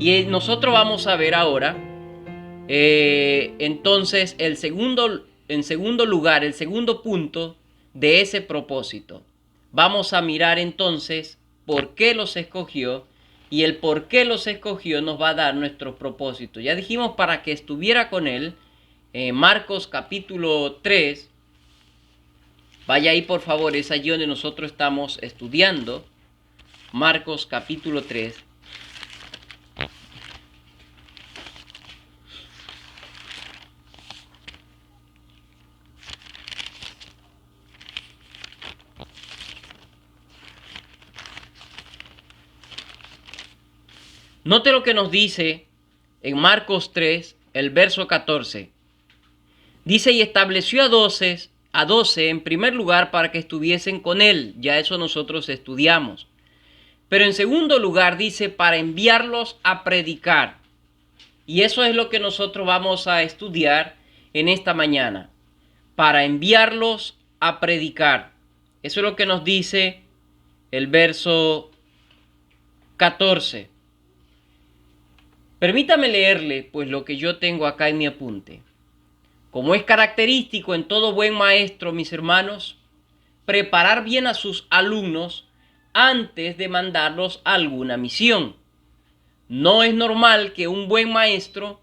Y nosotros vamos a ver ahora, entonces, en segundo lugar, el segundo punto de ese propósito. Vamos a mirar entonces por qué los escogió, y el por qué los escogió nos va a dar nuestro propósito. Ya dijimos para que estuviera con él, Marcos capítulo 3. Vaya ahí por favor, es allí donde nosotros estamos estudiando. Marcos capítulo 3. Note lo que nos dice en Marcos 3, el verso 14. Dice, y estableció a 12 en primer lugar para que estuviesen con él. Ya eso nosotros estudiamos. Pero en segundo lugar dice, para enviarlos a predicar. Y eso es lo que nosotros vamos a estudiar en esta mañana. Para enviarlos a predicar. Eso es lo que nos dice el verso 14. Permítame leerle pues lo que yo tengo acá en mi apunte. Como es característico en todo buen maestro, mis hermanos, preparar bien a sus alumnos antes de mandarlos a alguna misión. No es normal que un buen maestro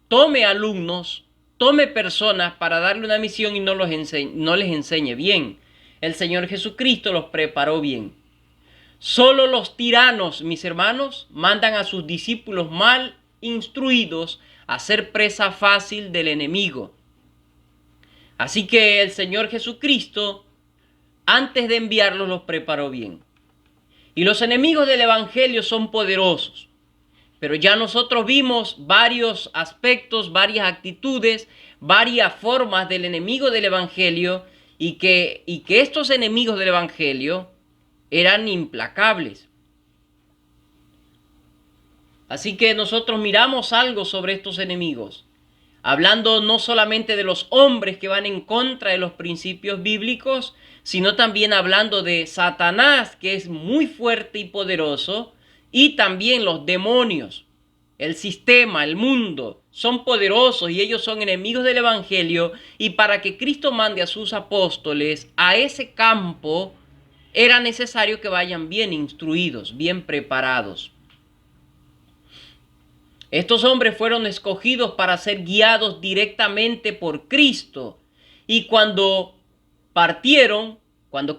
tome alumnos, tome personas para darle una misión y no les enseñe bien. El Señor Jesucristo los preparó bien. Solo los tiranos, mis hermanos, mandan a sus discípulos mal instruidos a ser presa fácil del enemigo. Así que el Señor Jesucristo, antes de enviarlos, los preparó bien. Y los enemigos del Evangelio son poderosos. Pero ya nosotros vimos varios aspectos, varias actitudes, varias formas del enemigo del Evangelio y que estos enemigos del Evangelio eran implacables. Así que nosotros miramos algo sobre estos enemigos, hablando no solamente de los hombres que van en contra de los principios bíblicos, sino también hablando de Satanás, que es muy fuerte y poderoso, y también los demonios, el sistema, el mundo, son poderosos y ellos son enemigos del Evangelio, y para que Cristo mande a sus apóstoles a ese campo, era necesario que vayan bien instruidos, bien preparados. Estos hombres fueron escogidos para ser guiados directamente por Cristo. Y cuando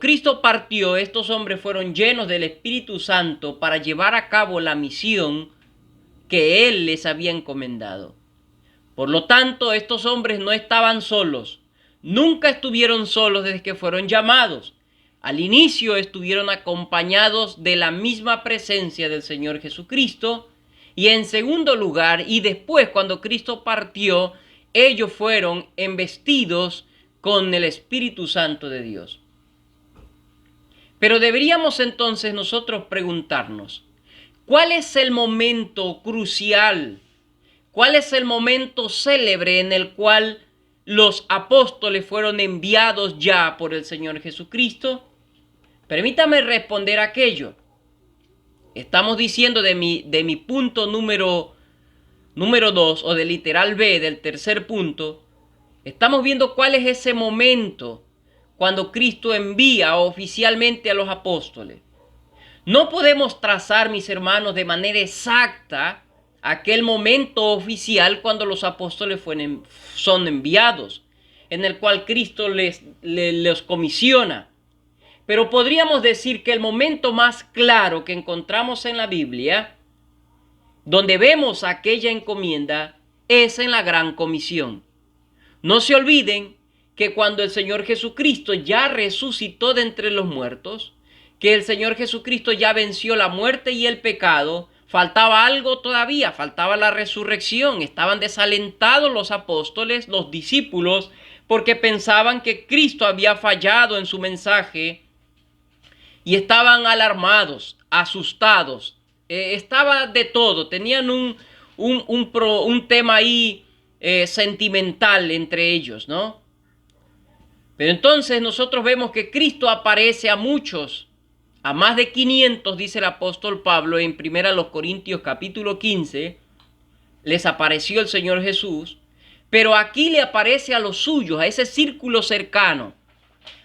Cristo partió, estos hombres fueron llenos del Espíritu Santo para llevar a cabo la misión que Él les había encomendado. Por lo tanto, estos hombres no estaban solos. Nunca estuvieron solos desde que fueron llamados. Al inicio estuvieron acompañados de la misma presencia del Señor Jesucristo. Y en segundo lugar, y después cuando Cristo partió, ellos fueron embestidos con el Espíritu Santo de Dios. Pero deberíamos entonces nosotros preguntarnos, ¿cuál es el momento crucial? ¿Cuál es el momento célebre en el cual los apóstoles fueron enviados ya por el Señor Jesucristo? Permítame responder aquello. Estamos diciendo de mi punto número 2, o del literal B, del tercer punto. Estamos viendo cuál es ese momento cuando Cristo envía oficialmente a los apóstoles. No podemos trazar, mis hermanos, de manera exacta aquel momento oficial cuando los apóstoles son enviados, en el cual Cristo les comisiona. Pero podríamos decir que el momento más claro que encontramos en la Biblia, donde vemos aquella encomienda, es en la Gran Comisión. No se olviden que cuando el Señor Jesucristo ya resucitó de entre los muertos, que el Señor Jesucristo ya venció la muerte y el pecado, faltaba algo todavía, faltaba la resurrección. Estaban desalentados los apóstoles, los discípulos, porque pensaban que Cristo había fallado en su mensaje y estaban alarmados, asustados. Estaba de todo, tenían un tema ahí sentimental entre ellos, ¿no? Pero entonces nosotros vemos que Cristo aparece a muchos A más de 500, dice el apóstol Pablo en 1 Corintios capítulo 15, les apareció el Señor Jesús, pero aquí le aparece a los suyos, a ese círculo cercano,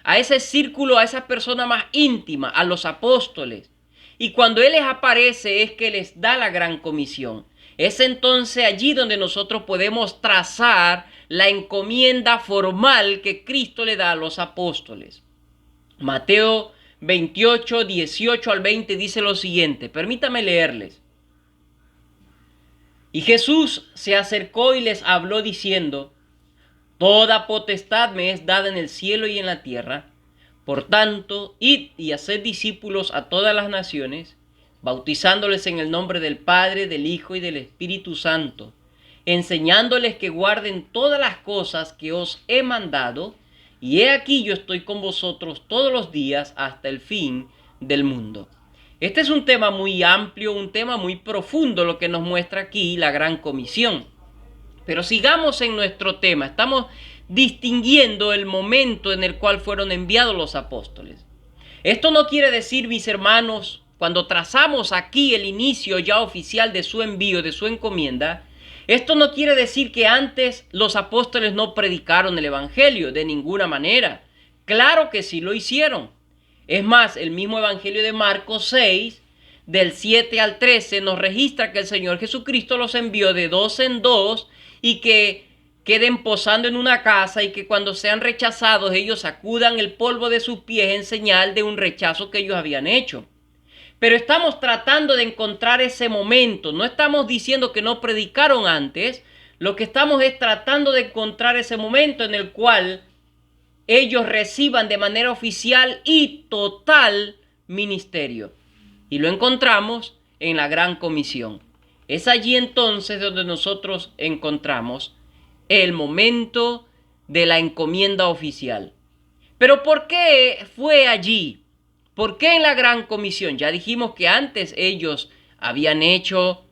a ese círculo, a esa persona más íntima, a los apóstoles. Y cuando Él les aparece es que les da la gran comisión. Es entonces allí donde nosotros podemos trazar la encomienda formal que Cristo le da a los apóstoles. Mateo 28, 18 al 20 dice lo siguiente, permítame leerles. Y Jesús se acercó y les habló diciendo: Toda potestad me es dada en el cielo y en la tierra. Por tanto, id y haced discípulos a todas las naciones, bautizándoles en el nombre del Padre, del Hijo y del Espíritu Santo, enseñándoles que guarden todas las cosas que os he mandado, y he aquí yo estoy con vosotros todos los días hasta el fin del mundo. Este es un tema muy amplio, un tema muy profundo, lo que nos muestra aquí la gran comisión. Pero sigamos en nuestro tema. Estamos distinguiendo el momento en el cual fueron enviados los apóstoles. Esto no quiere decir, mis hermanos, cuando trazamos aquí el inicio ya oficial de su envío, de su encomienda, esto no quiere decir que antes los apóstoles no predicaron el evangelio, de ninguna manera. Claro que sí lo hicieron. Es más, el mismo evangelio de Marcos 6, del 7 al 13, nos registra que el Señor Jesucristo los envió de dos en dos y que queden posando en una casa y que cuando sean rechazados ellos sacudan el polvo de sus pies en señal de un rechazo que ellos habían hecho. Pero estamos tratando de encontrar ese momento. No estamos diciendo que no predicaron antes. Lo que estamos es tratando de encontrar ese momento en el cual ellos reciban de manera oficial y total ministerio. Y lo encontramos en la Gran Comisión. Es allí entonces donde nosotros encontramos el momento de la encomienda oficial. Pero ¿por qué fue allí? ¿Por qué en la Gran Comisión? Ya dijimos que antes ellos habían hecho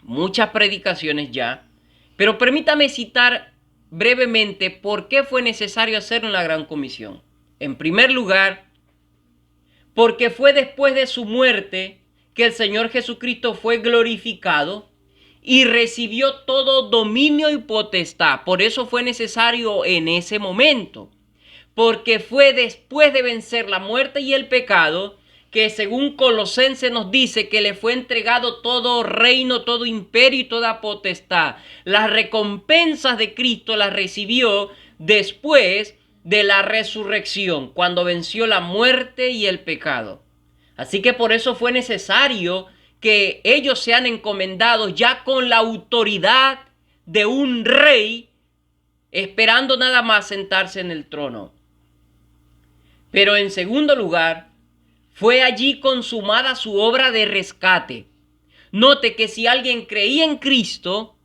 muchas predicaciones ya, pero permítame citar brevemente por qué fue necesario hacerlo en la Gran Comisión. En primer lugar, porque fue después de su muerte que el Señor Jesucristo fue glorificado y recibió todo dominio y potestad. Por eso fue necesario en ese momento. Porque fue después de vencer la muerte y el pecado que, según Colosenses nos dice, que le fue entregado todo reino, todo imperio y toda potestad. Las recompensas de Cristo las recibió después de la resurrección, cuando venció la muerte y el pecado. Así que por eso fue necesario que ellos sean encomendados ya con la autoridad de un rey, esperando nada más sentarse en el trono. Pero en segundo lugar, fue allí consumada su obra de rescate. Note que si alguien creía en Cristo,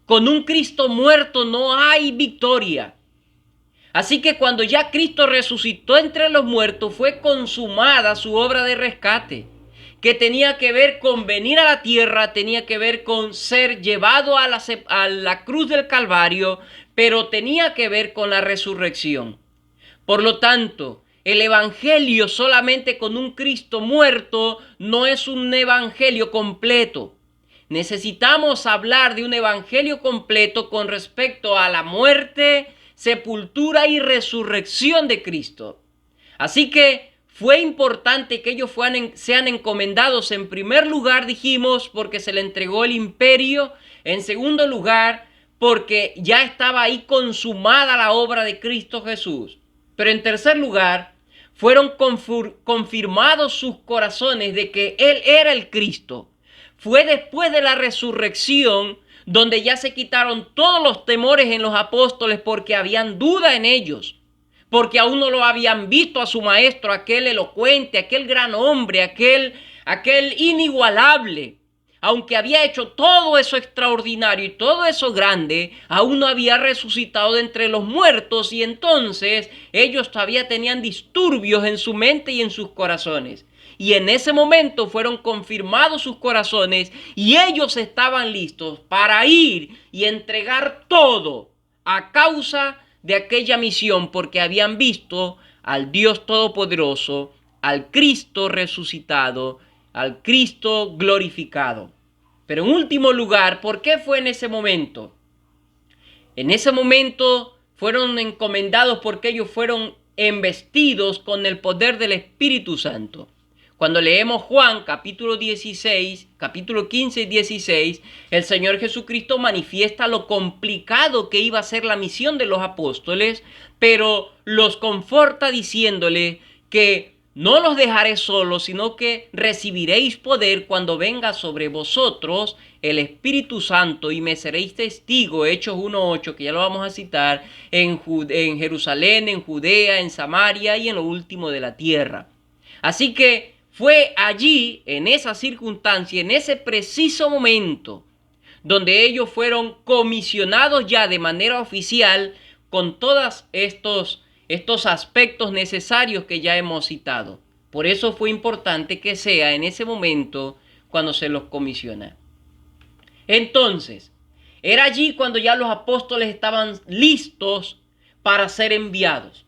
con un Cristo muerto no hay victoria. Así que cuando ya Cristo resucitó entre los muertos, fue consumada su obra de rescate, que tenía que ver con venir a la tierra, tenía que ver con ser llevado a la cruz del Calvario, pero tenía que ver con la resurrección. Por lo tanto, el evangelio solamente con un Cristo muerto no es un evangelio completo. Necesitamos hablar de un evangelio completo con respecto a la muerte, sepultura y resurrección de Cristo. Así que fue importante que ellos sean encomendados en primer lugar, dijimos, porque se le entregó el imperio. En segundo lugar, porque ya estaba ahí consumada la obra de Cristo Jesús. Pero en tercer lugar, fueron confirmados sus corazones de que Él era el Cristo. Fue después de la resurrección donde ya se quitaron todos los temores en los apóstoles porque habían duda en ellos. Porque aún no lo habían visto a su maestro, aquel elocuente, aquel gran hombre, aquel inigualable. Aunque había hecho todo eso extraordinario y todo eso grande, aún no había resucitado de entre los muertos y entonces ellos todavía tenían disturbios en su mente y en sus corazones. Y en ese momento fueron confirmados sus corazones y ellos estaban listos para ir y entregar todo a causa de aquella misión porque habían visto al Dios Todopoderoso al Cristo resucitado, al Cristo glorificado. Pero en último lugar, ¿por qué fue en ese momento? En ese momento fueron encomendados porque ellos fueron embestidos con el poder del Espíritu Santo. Cuando leemos Juan capítulo 16, capítulo 15 y 16, el Señor Jesucristo manifiesta lo complicado que iba a ser la misión de los apóstoles, pero los conforta diciéndole que no los dejaré solos, sino que recibiréis poder cuando venga sobre vosotros el Espíritu Santo y me seréis testigo, Hechos 1:8, que ya lo vamos a citar, en Jerusalén, en Judea, en Samaria y en lo último de la tierra. Así que fue allí, en esa circunstancia, en ese preciso momento, donde ellos fueron comisionados ya de manera oficial con todos estos aspectos necesarios que ya hemos citado. Por eso fue importante que sea en ese momento cuando se los comisiona. Entonces, era allí cuando ya los apóstoles estaban listos para ser enviados.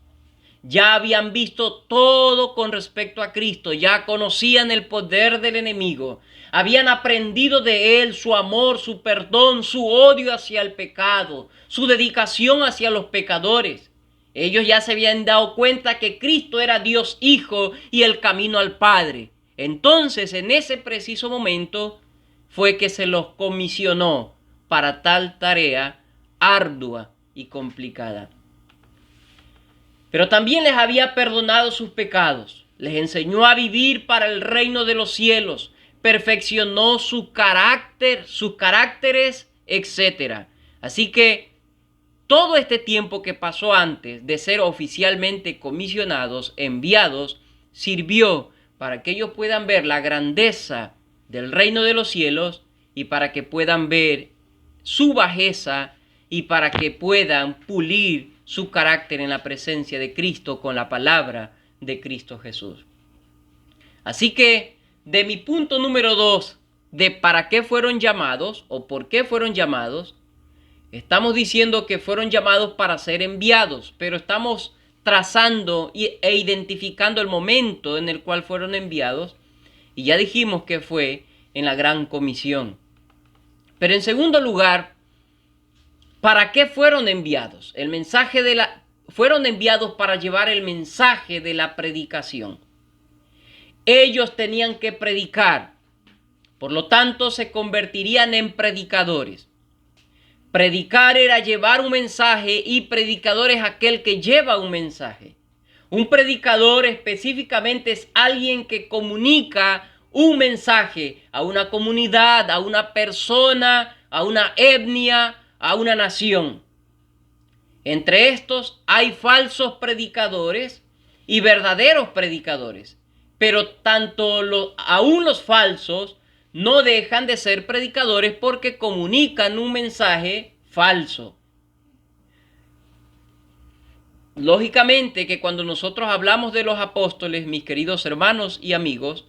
Ya habían visto todo con respecto a Cristo, ya conocían el poder del enemigo, habían aprendido de él su amor, su perdón, su odio hacia el pecado, su dedicación hacia los pecadores. Ellos ya se habían dado cuenta que Cristo era Dios Hijo y el camino al Padre. Entonces, en ese preciso momento fue que se los comisionó para tal tarea ardua y complicada. Pero también les había perdonado sus pecados, les enseñó a vivir para el reino de los cielos, perfeccionó su carácter, sus caracteres, etc. Así que todo este tiempo que pasó antes de ser oficialmente comisionados, enviados, sirvió para que ellos puedan ver la grandeza del reino de los cielos y para que puedan ver su bajeza y para que puedan pulir su carácter en la presencia de Cristo con la palabra de Cristo Jesús. Así que, de mi punto número 2, de para qué fueron llamados o por qué fueron llamados, estamos diciendo que fueron llamados para ser enviados, pero estamos trazando e identificando el momento en el cual fueron enviados, y ya dijimos que fue en la gran comisión. Pero en segundo lugar, ¿para qué fueron enviados? Fueron enviados para llevar el mensaje de la predicación. Ellos tenían que predicar, por lo tanto se convertirían en predicadores. Predicar era llevar un mensaje y predicador es aquel que lleva un mensaje. Un predicador específicamente es alguien que comunica un mensaje a una comunidad, a una persona, a una etnia, a una nación. Entre estos hay falsos predicadores y verdaderos predicadores, pero aún los falsos no dejan de ser predicadores porque comunican un mensaje falso. Lógicamente que cuando nosotros hablamos de los apóstoles, mis queridos hermanos y amigos,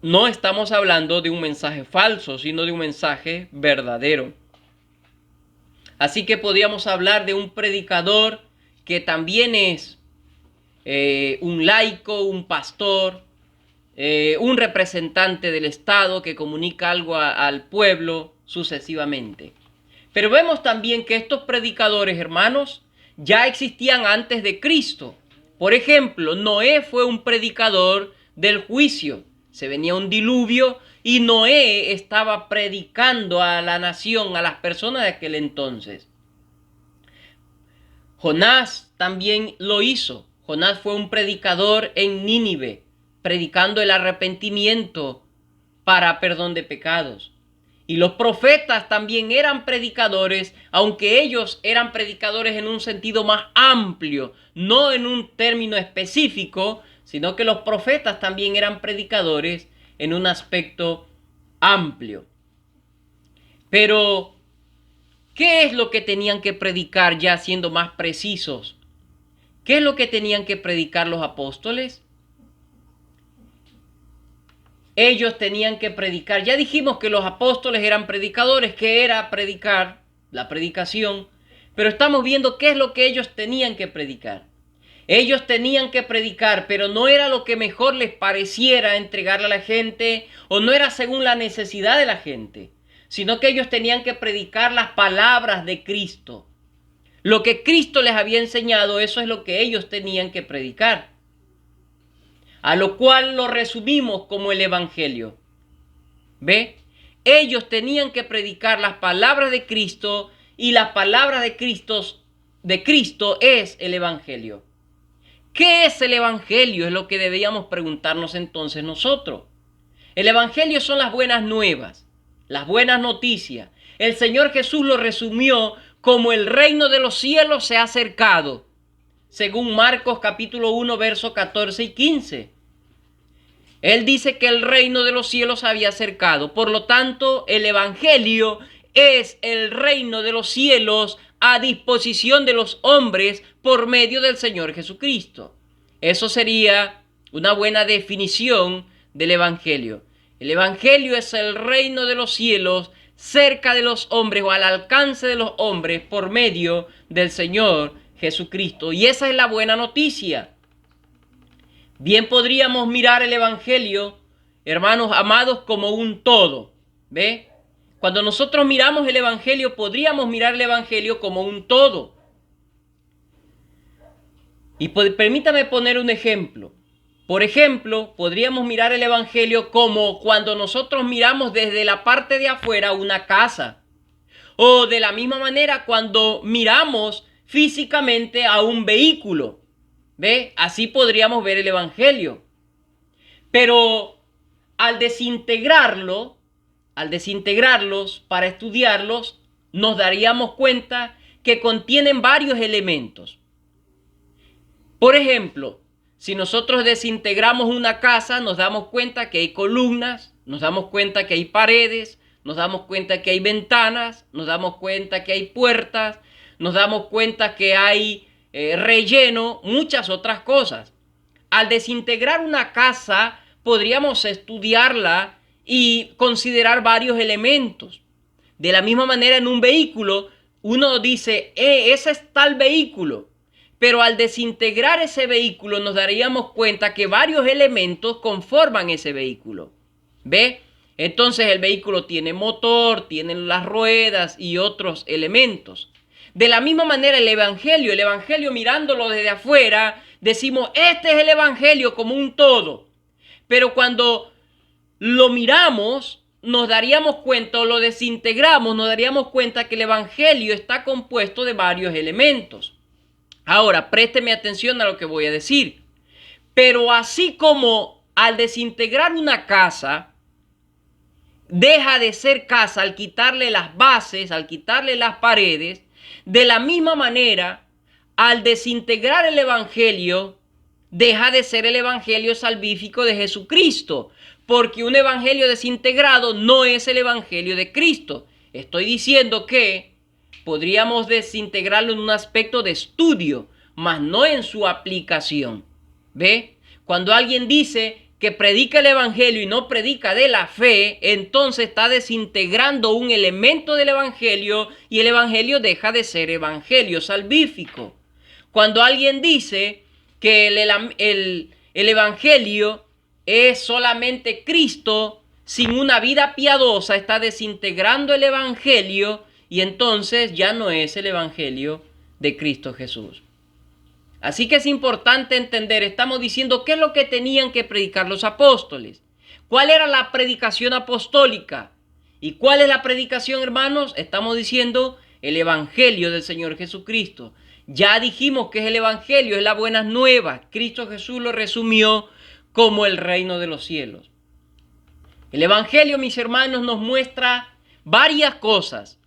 no estamos hablando de un mensaje falso, sino de un mensaje verdadero. Así que podríamos hablar de un predicador que también es un laico, un pastor, un representante del Estado que comunica algo al pueblo sucesivamente. Pero vemos también que estos predicadores, hermanos, ya existían antes de Cristo. Por ejemplo, Noé fue un predicador del juicio. Se venía un diluvio y Noé estaba predicando a la nación, a las personas de aquel entonces. Jonás también lo hizo. Jonás fue un predicador en Nínive, predicando el arrepentimiento para perdón de pecados. Y los profetas también eran predicadores, aunque ellos eran predicadores en un sentido más amplio, no en un término específico, sino que los profetas también eran predicadores en un aspecto amplio. Pero, ¿qué es lo que tenían que predicar ya siendo más precisos? ¿Qué es lo que tenían que predicar los apóstoles? Ellos tenían que predicar. Ya dijimos que los apóstoles eran predicadores, que era predicar, la predicación, pero estamos viendo qué es lo que ellos tenían que predicar. Ellos tenían que predicar, pero no era lo que mejor les pareciera entregarle a la gente, o no era según la necesidad de la gente, sino que ellos tenían que predicar las palabras de Cristo. Lo que Cristo les había enseñado, eso es lo que ellos tenían que predicar. A lo cual lo resumimos como el Evangelio. ¿Ve? Ellos tenían que predicar las palabras de Cristo, y las palabras de Cristo es el Evangelio. ¿Qué es el Evangelio? Es lo que debíamos preguntarnos entonces nosotros. El Evangelio son las buenas nuevas, las buenas noticias. El Señor Jesús lo resumió como el reino de los cielos se ha acercado, según Marcos capítulo 1, versos 14 y 15. Él dice que el reino de los cielos se había acercado. Por lo tanto, el Evangelio es el reino de los cielos a disposición de los hombres por medio del Señor Jesucristo. Eso sería una buena definición del Evangelio. El Evangelio es el reino de los cielos cerca de los hombres o al alcance de los hombres por medio del Señor Jesucristo. Y esa es la buena noticia. Bien podríamos mirar el Evangelio, hermanos amados, como un todo. ¿Ve? Cuando nosotros miramos el Evangelio, podríamos mirar el Evangelio como un todo. Y permítame poner un ejemplo. Por ejemplo, podríamos mirar el Evangelio como cuando nosotros miramos desde la parte de afuera una casa. O de la misma manera cuando miramos físicamente a un vehículo. ¿Ve? Así podríamos ver el Evangelio. Pero al desintegrarlos para estudiarlos, nos daríamos cuenta que contienen varios elementos. Por ejemplo, si nosotros desintegramos una casa, nos damos cuenta que hay columnas, nos damos cuenta que hay paredes, nos damos cuenta que hay ventanas, nos damos cuenta que hay puertas, nos damos cuenta que hay relleno, muchas otras cosas. Al desintegrar una casa, podríamos estudiarla y considerar varios elementos. De la misma manera, en un vehículo, uno dice, ese es tal vehículo. Pero al desintegrar ese vehículo, nos daríamos cuenta que varios elementos conforman ese vehículo. ¿Ve? Entonces el vehículo tiene motor, tiene las ruedas y otros elementos. De la misma manera el Evangelio mirándolo desde afuera, decimos, este es el Evangelio como un todo. Pero cuando lo miramos, nos daríamos cuenta, o lo desintegramos, nos daríamos cuenta que el Evangelio está compuesto de varios elementos. Ahora, présteme atención a lo que voy a decir. Pero así como al desintegrar una casa, deja de ser casa al quitarle las bases, al quitarle las paredes, de la misma manera, al desintegrar el Evangelio, deja de ser el Evangelio salvífico de Jesucristo, porque un Evangelio desintegrado no es el Evangelio de Cristo. Estoy diciendo que podríamos desintegrarlo en un aspecto de estudio, mas no en su aplicación. ¿Ve? Cuando alguien dice que predica el Evangelio y no predica de la fe, entonces está desintegrando un elemento del Evangelio y el Evangelio deja de ser Evangelio salvífico. Cuando alguien dice que el Evangelio es solamente Cristo sin una vida piadosa, está desintegrando el Evangelio y entonces ya no es el Evangelio de Cristo Jesús. Así que es importante entender, estamos diciendo qué es lo que tenían que predicar los apóstoles. ¿Cuál era la predicación apostólica? ¿Y cuál es la predicación, hermanos? Estamos diciendo el Evangelio del Señor Jesucristo. Ya dijimos que es el Evangelio, es la buena nueva. Cristo Jesús lo resumió como el reino de los cielos. El Evangelio, mis hermanos, nos muestra varias cosas.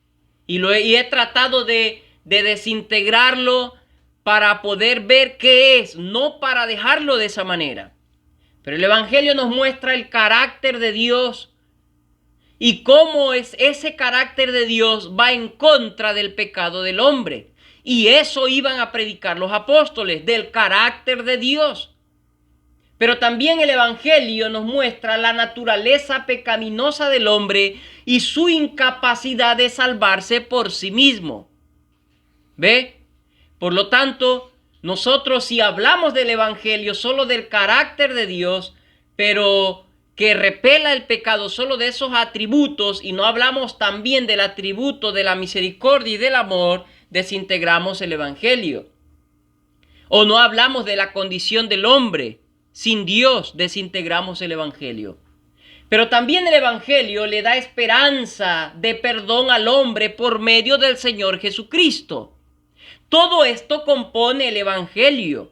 Y he tratado de desintegrarlo para poder ver qué es, no para dejarlo de esa manera. Pero el Evangelio nos muestra el carácter de Dios y cómo es ese carácter de Dios va en contra del pecado del hombre. Y eso iban a predicar los apóstoles, del carácter de Dios. Pero también el Evangelio nos muestra la naturaleza pecaminosa del hombre y su incapacidad de salvarse por sí mismo. ¿Ve? Por lo tanto, Nosotros si hablamos del Evangelio, solo del carácter de Dios, pero que repela el pecado, solo de esos atributos, y no hablamos también del atributo de la misericordia y del amor, desintegramos el Evangelio. O no hablamos de la condición del hombre, sin Dios desintegramos el Evangelio. Pero también el Evangelio le da esperanza de perdón al hombre por medio del Señor Jesucristo. Todo esto compone el Evangelio.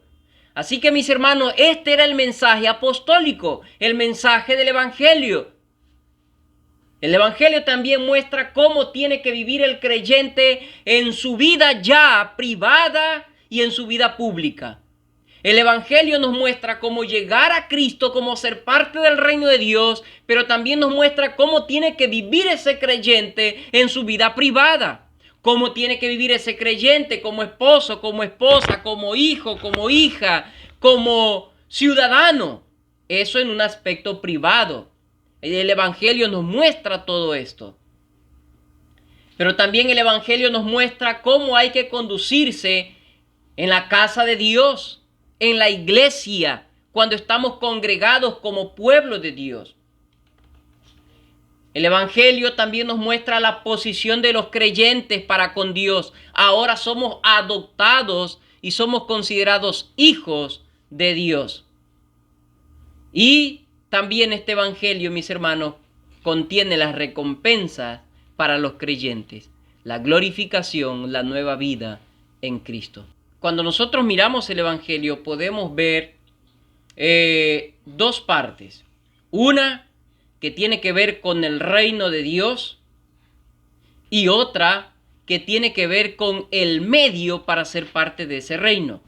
Así que, mis hermanos, este era el mensaje apostólico, el mensaje del Evangelio. El Evangelio también muestra cómo tiene que vivir el creyente en su vida ya privada y en su vida pública. El Evangelio nos muestra cómo llegar a Cristo, cómo ser parte del reino de Dios, pero también nos muestra cómo tiene que vivir ese creyente en su vida privada. Cómo tiene que vivir ese creyente como esposo, como esposa, como hijo, como hija, como ciudadano. Eso en un aspecto privado. El Evangelio nos muestra todo esto. Pero también el Evangelio nos muestra cómo hay que conducirse en la casa de Dios, en la iglesia, cuando estamos congregados como pueblo de Dios. El Evangelio también nos muestra la posición de los creyentes para con Dios. Ahora somos adoptados y somos considerados hijos de Dios. Y también este Evangelio, mis hermanos, contiene las recompensas para los creyentes, la glorificación, la nueva vida en Cristo. Cuando nosotros miramos el Evangelio podemos ver dos partes. Una que tiene que ver con el reino de Dios y otra que tiene que ver con el medio para ser parte de ese reino.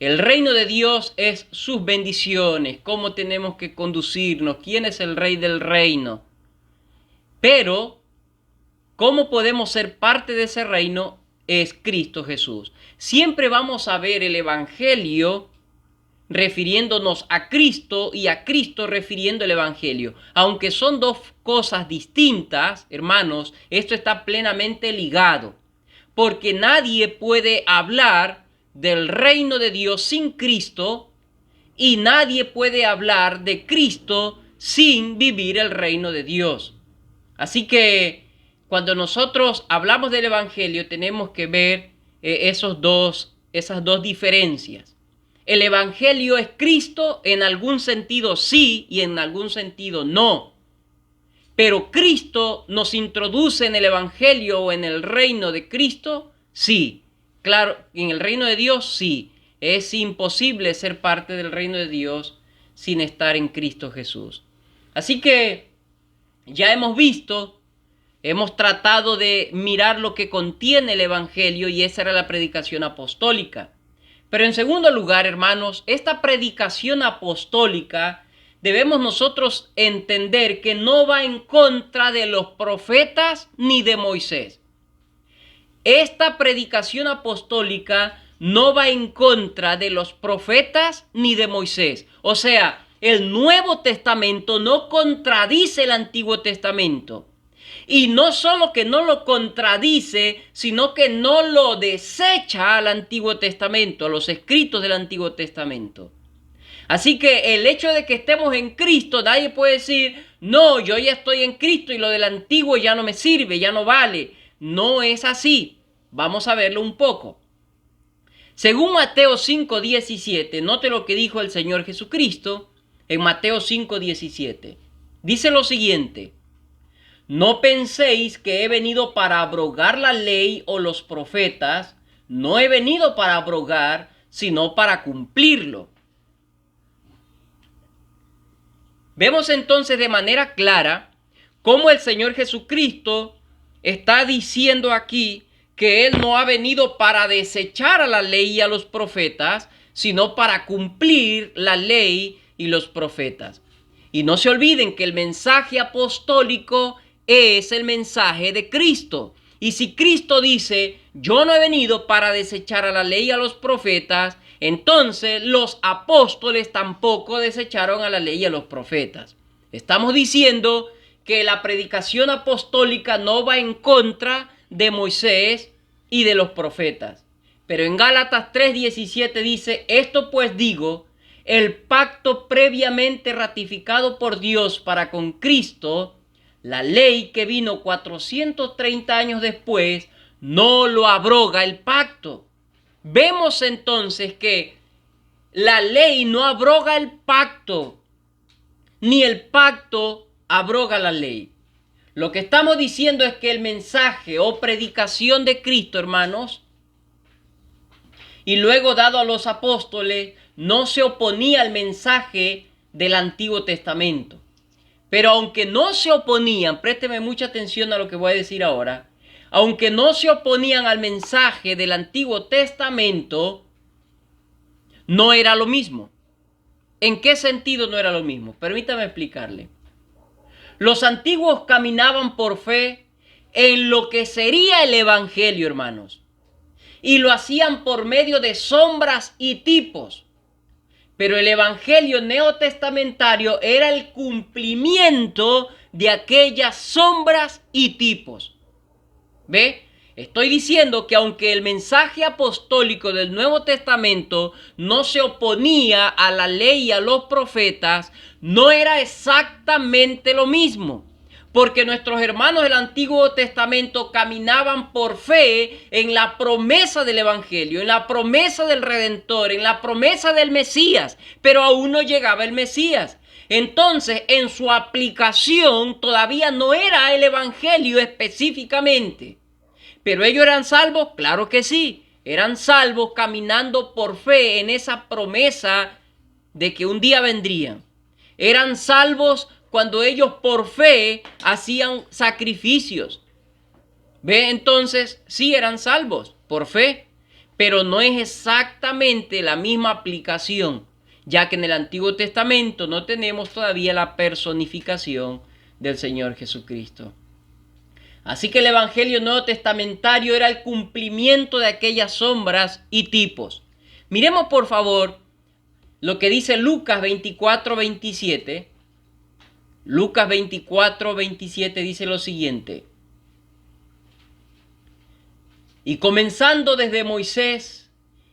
El reino de Dios es sus bendiciones, cómo tenemos que conducirnos, quién es el rey del reino. Pero, cómo podemos ser parte de ese reino es Cristo Jesús. Siempre vamos a ver el Evangelio refiriéndonos a Cristo y a Cristo refiriendo el Evangelio. Aunque son dos cosas distintas, hermanos, esto está plenamente ligado. Porque nadie puede hablar del reino de Dios sin Cristo y nadie puede hablar de Cristo sin vivir el reino de Dios. Así que cuando nosotros hablamos del Evangelio tenemos que ver esas dos diferencias. El Evangelio es Cristo, en algún sentido sí y en algún sentido no. Pero Cristo nos introduce en el Evangelio o en el reino de Cristo, sí. Claro, en el reino de Dios sí. Es imposible ser parte del reino de Dios sin estar en Cristo Jesús. Así que ya hemos visto, hemos tratado de mirar lo que contiene el Evangelio y esa era la predicación apostólica. Pero en segundo lugar, hermanos, esta predicación apostólica debemos nosotros entender que no va en contra de los profetas ni de Moisés. Esta predicación apostólica no va en contra de los profetas ni de Moisés. O sea, el Nuevo Testamento no contradice el Antiguo Testamento. Y no solo que no lo contradice, sino que no lo desecha al Antiguo Testamento, a los escritos del Antiguo Testamento. Así que el hecho de que estemos en Cristo, nadie puede decir, no, yo ya estoy en Cristo y lo del Antiguo ya no me sirve, ya no vale. No es así. Vamos a verlo un poco. Según Mateo 5:17, note lo que dijo el Señor Jesucristo en Mateo 5:17. Dice lo siguiente: no penséis que he venido para abrogar la ley o los profetas. No he venido para abrogar, sino para cumplirlo. Vemos entonces de manera clara cómo el Señor Jesucristo está diciendo aquí que Él no ha venido para desechar a la ley y a los profetas, sino para cumplir la ley y los profetas. Y no se olviden que el mensaje apostólico es el mensaje de Cristo. Y si Cristo dice, yo no he venido para desechar a la ley y a los profetas, entonces los apóstoles tampoco desecharon a la ley y a los profetas. Estamos diciendo que la predicación apostólica no va en contra de Moisés y de los profetas. Pero en Gálatas 3:17 dice, esto pues digo, el pacto previamente ratificado por Dios para con Cristo, la ley que vino 430 años después, no lo abroga el pacto. Vemos entonces que la ley no abroga el pacto, ni el pacto abroga la ley. Lo que estamos diciendo es que el mensaje o predicación de Cristo, hermanos, y luego dado a los apóstoles, no se oponía al mensaje del Antiguo Testamento. Pero aunque no se oponían, présteme mucha atención a lo que voy a decir ahora, aunque no se oponían al mensaje del Antiguo Testamento, no era lo mismo. ¿En qué sentido no era lo mismo? Permítame explicarle. Los antiguos caminaban por fe en lo que sería el Evangelio, hermanos. Y lo hacían por medio de sombras y tipos. Pero el Evangelio neotestamentario era el cumplimiento de aquellas sombras y tipos. ¿Ve? Estoy diciendo que aunque el mensaje apostólico del Nuevo Testamento no se oponía a la ley y a los profetas, no era exactamente lo mismo. Porque nuestros hermanos del Antiguo Testamento caminaban por fe en la promesa del Evangelio, en la promesa del Redentor, en la promesa del Mesías, pero aún no llegaba el Mesías. Entonces, en su aplicación todavía no era el Evangelio específicamente. ¿Pero ellos eran salvos? Claro que sí. Eran salvos caminando por fe en esa promesa de que un día vendrían. Eran salvos cuando ellos por fe hacían sacrificios. ¿Ve? Entonces, sí eran salvos por fe, pero no es exactamente la misma aplicación, ya que en el Antiguo Testamento no tenemos todavía la personificación del Señor Jesucristo. Así que el Evangelio Nuevo Testamentario era el cumplimiento de aquellas sombras y tipos. Miremos por favor lo que dice Lucas 24:27. Lucas 24:27 dice lo siguiente. Y comenzando desde Moisés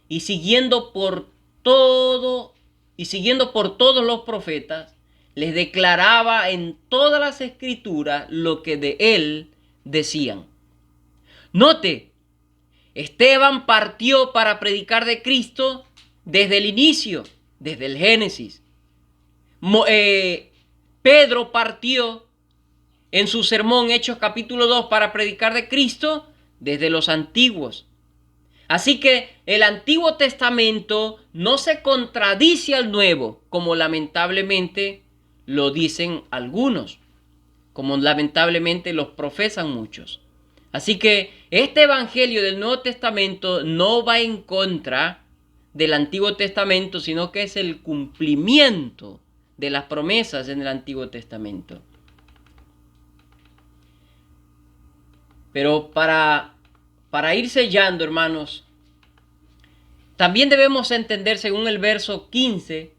y siguiendo por todos los profetas, les declaraba en todas las escrituras lo que de él decían. Note, Esteban partió para predicar de Cristo desde el inicio, desde el Génesis. Pedro partió en su sermón Hechos capítulo 2 para predicar de Cristo desde los antiguos. Así que el Antiguo Testamento no se contradice al Nuevo, como lamentablemente lo dicen algunos, como lamentablemente los profesan muchos. Así que este Evangelio del Nuevo Testamento no va en contra del Antiguo Testamento, sino que es el cumplimiento de las promesas en el Antiguo Testamento. Pero para ir sellando, hermanos, también debemos entender, según el verso 15,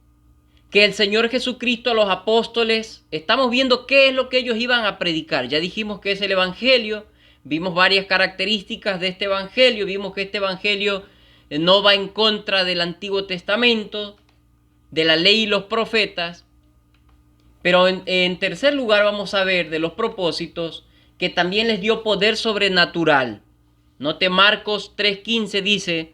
que el Señor Jesucristo a los apóstoles, estamos viendo qué es lo que ellos iban a predicar. Ya dijimos que es el Evangelio, vimos varias características de este Evangelio, vimos que este Evangelio no va en contra del Antiguo Testamento, de la ley y los profetas. Pero en tercer lugar vamos a ver de los propósitos que también les dio poder sobrenatural. Note Marcos 3:15 dice,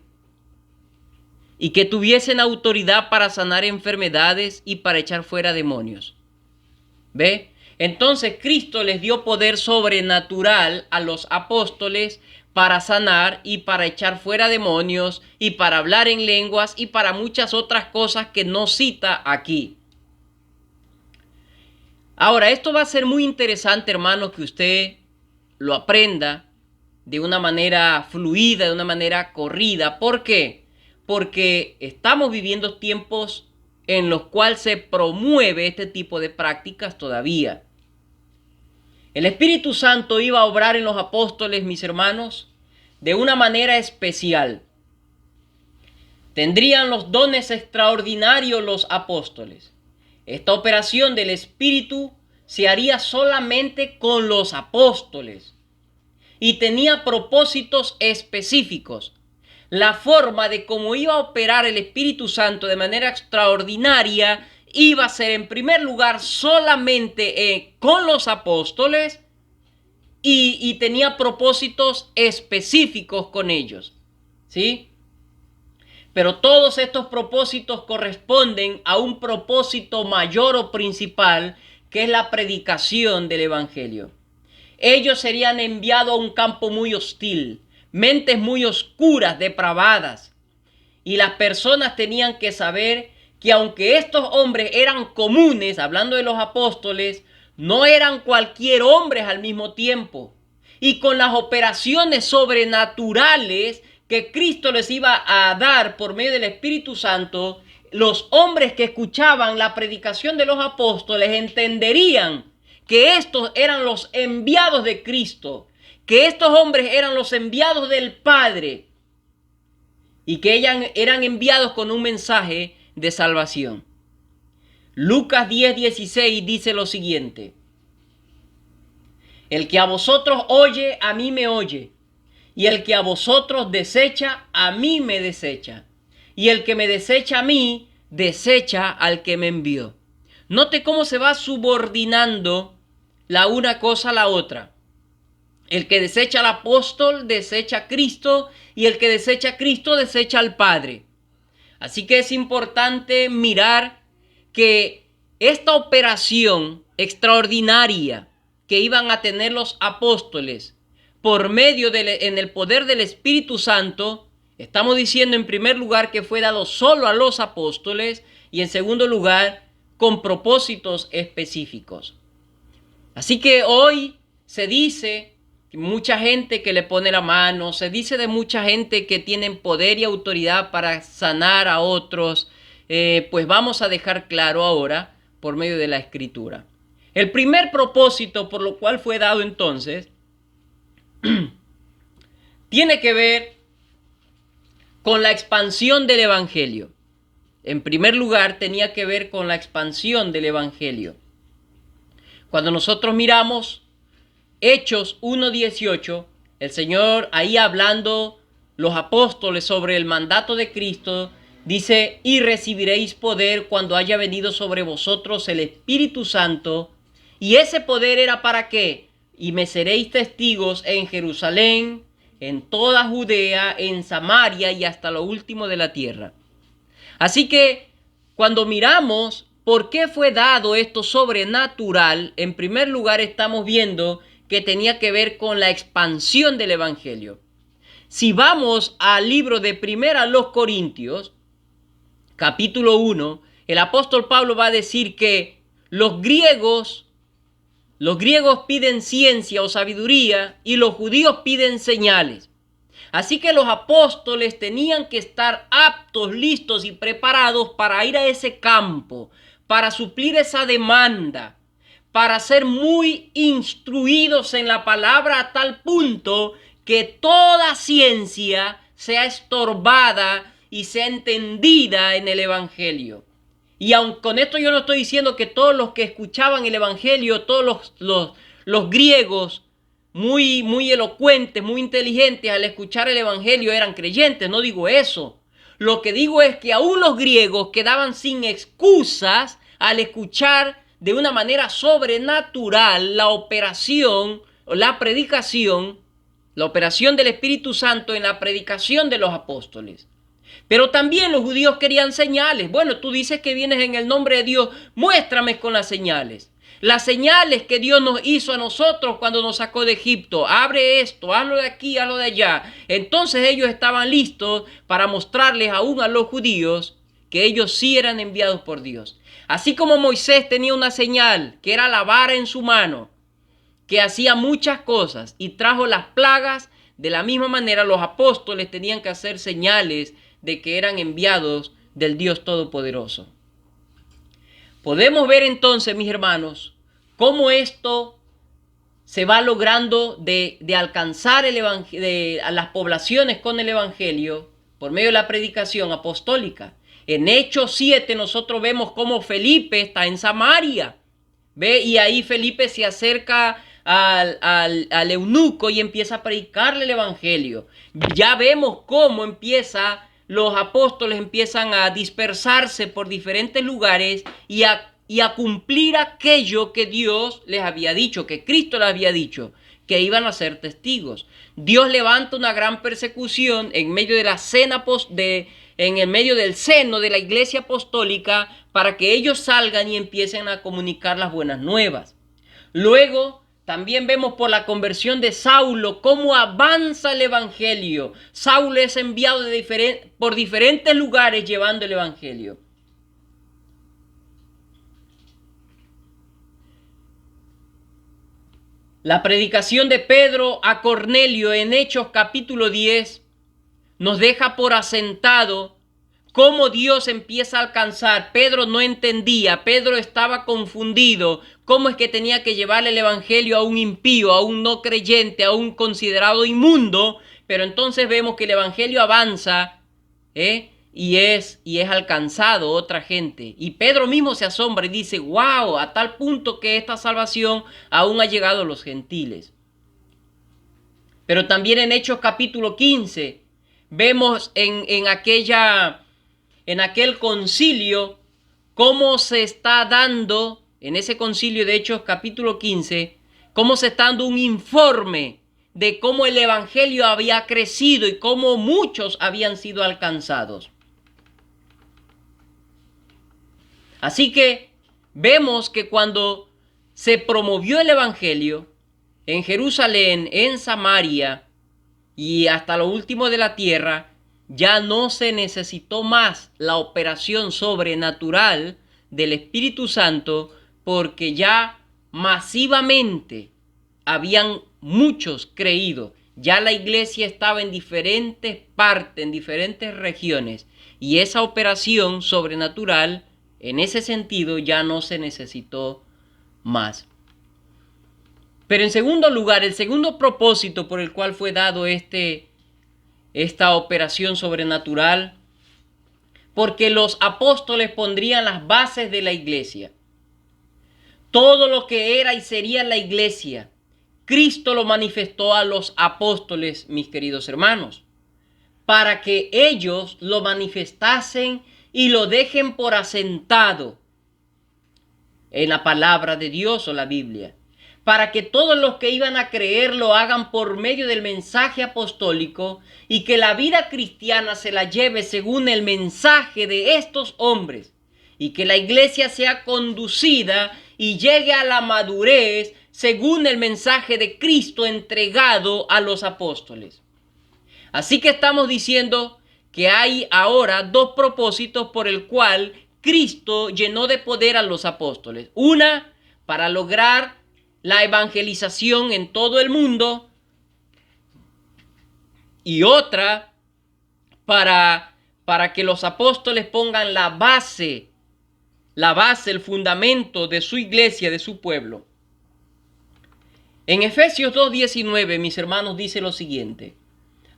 y que tuviesen autoridad para sanar enfermedades y para echar fuera demonios. ¿Ve? Entonces Cristo les dio poder sobrenatural a los apóstoles para sanar y para echar fuera demonios y para hablar en lenguas y para muchas otras cosas que no cita aquí. Ahora, esto va a ser muy interesante, hermano, que usted lo aprenda de una manera fluida, de una manera corrida. ¿Por qué? Porque estamos viviendo tiempos en los cuales se promueve este tipo de prácticas todavía. El Espíritu Santo iba a obrar en los apóstoles, mis hermanos, de una manera especial. Tendrían los dones extraordinarios los apóstoles. Esta operación del Espíritu se haría solamente con los apóstoles y tenía propósitos específicos. la forma de cómo iba a operar el Espíritu Santo de manera extraordinaria iba a ser en primer lugar solamente con los apóstoles y tenía propósitos específicos con ellos, ¿sí? Pero todos estos propósitos corresponden a un propósito mayor o principal, que es la predicación del Evangelio. Ellos serían enviados a un campo muy hostil, mentes muy oscuras, depravadas. Y las personas tenían que saber que aunque estos hombres eran comunes, hablando de los apóstoles, no eran cualquier hombres al mismo tiempo. Y con las operaciones sobrenaturales que Cristo les iba a dar por medio del Espíritu Santo, los hombres que escuchaban la predicación de los apóstoles entenderían que estos eran los enviados de Cristo, que estos hombres eran los enviados del Padre y que eran enviados con un mensaje de salvación. Lucas 10:16 dice lo siguiente: el que a vosotros oye, a mí me oye, y el que a vosotros desecha, a mí me desecha, y el que me desecha a mí, desecha al que me envió. Note cómo se va subordinando la una cosa a la otra. El que desecha al apóstol, desecha a Cristo, y el que desecha a Cristo, desecha al Padre. Así que es importante mirar que esta operación extraordinaria que iban a tener los apóstoles por medio en el poder del Espíritu Santo, estamos diciendo en primer lugar que fue dado solo a los apóstoles y en segundo lugar con propósitos específicos. Así que hoy se dice que mucha gente que le pone la mano, se dice de mucha gente que tienen poder y autoridad para sanar a otros, pues vamos a dejar claro ahora por medio de la Escritura. El primer propósito por lo cual fue dado entonces tiene que ver con la expansión del Evangelio. En primer lugar, tenía que ver con la expansión del Evangelio. Cuando nosotros miramos Hechos 1:18, el Señor ahí hablando los apóstoles sobre el mandato de Cristo, dice: y recibiréis poder cuando haya venido sobre vosotros el Espíritu Santo. Y ese poder era ¿para qué? Y me seréis testigos en Jerusalén, en toda Judea, en Samaria y hasta lo último de la tierra. Así que cuando miramos por qué fue dado esto sobrenatural, en primer lugar estamos viendo que tenía que ver con la expansión del Evangelio. Si vamos al libro de Primera los Corintios, capítulo 1, el apóstol Pablo va a decir que los griegos piden ciencia o sabiduría y los judíos piden señales. Así que los apóstoles tenían que estar aptos, listos y preparados para ir a ese campo, para suplir esa demanda, para ser muy instruidos en la palabra a tal punto que toda ciencia sea estorbada y sea entendida en el Evangelio. Y aun con esto yo no estoy diciendo que todos los que escuchaban el Evangelio, todos los griegos muy elocuentes, muy inteligentes al escuchar el Evangelio eran creyentes, no digo eso. Lo que digo es que aún los griegos quedaban sin excusas al escuchar de una manera sobrenatural la operación o la predicación, la operación del Espíritu Santo en la predicación de los apóstoles. Pero también los judíos querían señales. Bueno, tú dices que vienes en el nombre de Dios, muéstrame con las señales. Las señales que Dios nos hizo a nosotros cuando nos sacó de Egipto. Abre esto, hazlo de aquí, hazlo de allá. Entonces ellos estaban listos para mostrarles aún a los judíos que ellos sí eran enviados por Dios. Así como Moisés tenía una señal, que era la vara en su mano, que hacía muchas cosas y trajo las plagas, de la misma manera los apóstoles tenían que hacer señales de que eran enviados del Dios Todopoderoso. Podemos ver entonces, mis hermanos, cómo esto se va logrando de alcanzar a las poblaciones con el Evangelio por medio de la predicación apostólica. En Hechos 7 nosotros vemos cómo Felipe está en Samaria. ¿Ve? Y ahí Felipe se acerca al eunuco y empieza a predicarle el evangelio. Ya vemos cómo los apóstoles empiezan a dispersarse por diferentes lugares y a cumplir aquello que Dios les había dicho, que Cristo les había dicho, que iban a ser testigos. Dios levanta una gran persecución en medio de la en el medio del seno de la iglesia apostólica para que ellos salgan y empiecen a comunicar las buenas nuevas. Luego también vemos por la conversión de Saulo cómo avanza el evangelio. Saulo es enviado por diferentes lugares llevando el evangelio. La predicación de Pedro a Cornelio en Hechos capítulo 10 nos deja por asentado cómo Dios empieza a alcanzar. Pedro no entendía, Pedro estaba confundido. ¿Cómo es que tenía que llevarle el evangelio a un impío, a un no creyente, a un considerado inmundo? Pero entonces vemos que el evangelio avanza, y es alcanzado otra gente. Y Pedro mismo se asombra y dice, wow, a tal punto que esta salvación aún ha llegado a los gentiles. Pero también en Hechos capítulo 15 vemos en aquel concilio cómo se está dando, en ese concilio de Hechos capítulo 15, cómo se está dando un informe de cómo el evangelio había crecido y cómo muchos habían sido alcanzados. Así que vemos que cuando se promovió el evangelio en Jerusalén, en Samaria y hasta lo último de la tierra, ya no se necesitó más la operación sobrenatural del Espíritu Santo, porque ya masivamente habían muchos creído. Ya la iglesia estaba en diferentes partes, en diferentes regiones, y esa operación sobrenatural, en ese sentido, ya no se necesitó más. Pero en segundo lugar, el segundo propósito por el cual fue dado esta operación sobrenatural, porque los apóstoles pondrían las bases de la iglesia. Todo lo que era y sería la iglesia, Cristo lo manifestó a los apóstoles, mis queridos hermanos, para que ellos lo manifestasen y lo dejen por asentado en la palabra de Dios o la Biblia, para que todos los que iban a creer lo hagan por medio del mensaje apostólico y que la vida cristiana se la lleve según el mensaje de estos hombres y que la iglesia sea conducida y llegue a la madurez según el mensaje de Cristo entregado a los apóstoles. Así que estamos diciendo que hay ahora dos propósitos por el cual Cristo llenó de poder a los apóstoles. Una, para lograr la evangelización en todo el mundo, y otra, para que los apóstoles pongan la base, el fundamento de su iglesia, de su pueblo. En Efesios 2:19, mis hermanos, dice lo siguiente: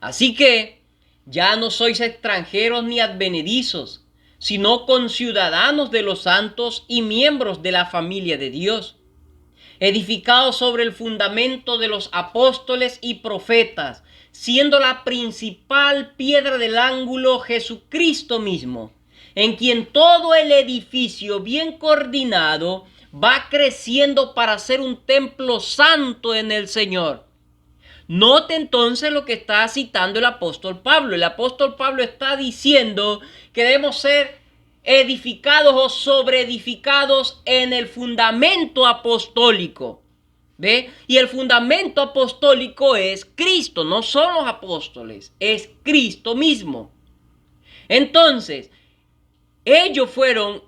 así que ya no sois extranjeros ni advenedizos, sino conciudadanos de los santos y miembros de la familia de Dios, edificados sobre el fundamento de los apóstoles y profetas, siendo la principal piedra del ángulo Jesucristo mismo, en quien todo el edificio bien coordinado va creciendo para ser un templo santo en el Señor. Note entonces lo que está citando el apóstol Pablo. El apóstol Pablo está diciendo que debemos ser edificados o sobreedificados en el fundamento apostólico. ¿Ve? Y el fundamento apostólico es Cristo, no son los apóstoles, es Cristo mismo. Entonces, ellos fueron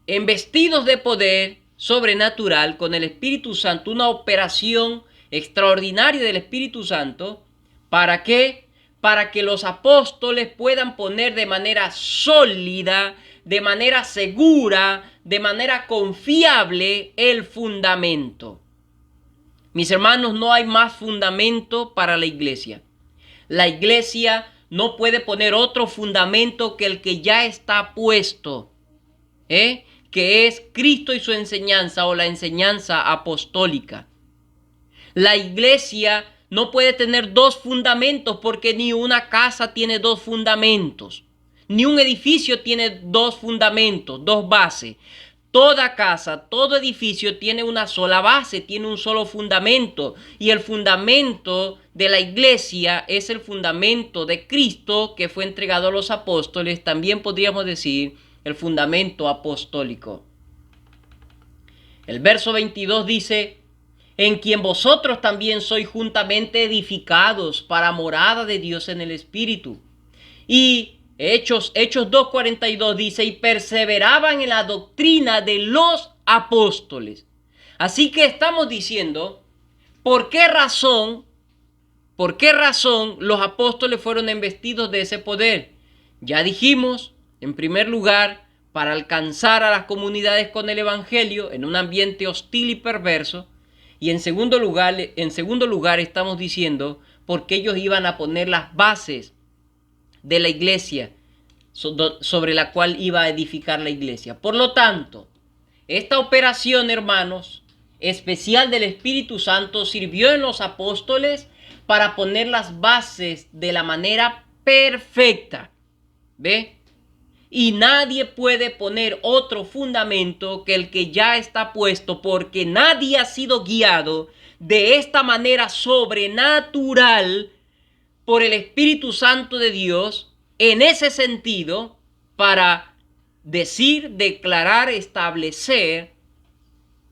embestidos de poder sobrenatural con el Espíritu Santo, una operación extraordinaria del Espíritu Santo. ¿Para qué? Para que los apóstoles puedan poner de manera sólida, de manera segura, de manera confiable el fundamento. Mis hermanos, no hay más fundamento para la iglesia. La iglesia no puede poner otro fundamento que el que ya está puesto, que es Cristo y su enseñanza o la enseñanza apostólica. La iglesia no puede tener dos fundamentos porque ni una casa tiene dos fundamentos. Ni un edificio tiene dos fundamentos, dos bases. Toda casa, todo edificio tiene una sola base, tiene un solo fundamento. Y el fundamento de la iglesia es el fundamento de Cristo que fue entregado a los apóstoles. También podríamos decir el fundamento apostólico. El verso 22 dice: en quien vosotros también sois juntamente edificados para morada de Dios en el Espíritu. Y Hechos 2:42 dice: y perseveraban en la doctrina de los apóstoles. Así que estamos diciendo, ¿por qué razón los apóstoles fueron investidos de ese poder? Ya dijimos, en primer lugar, para alcanzar a las comunidades con el evangelio en un ambiente hostil y perverso. Y en segundo lugar estamos diciendo porque ellos iban a poner las bases de la iglesia sobre la cual iba a edificar la iglesia. Por lo tanto, esta operación, hermanos, especial del Espíritu Santo sirvió en los apóstoles para poner las bases de la manera perfecta. ¿Ve? Y nadie puede poner otro fundamento que el que ya está puesto, porque nadie ha sido guiado de esta manera sobrenatural por el Espíritu Santo de Dios en ese sentido para decir, declarar, establecer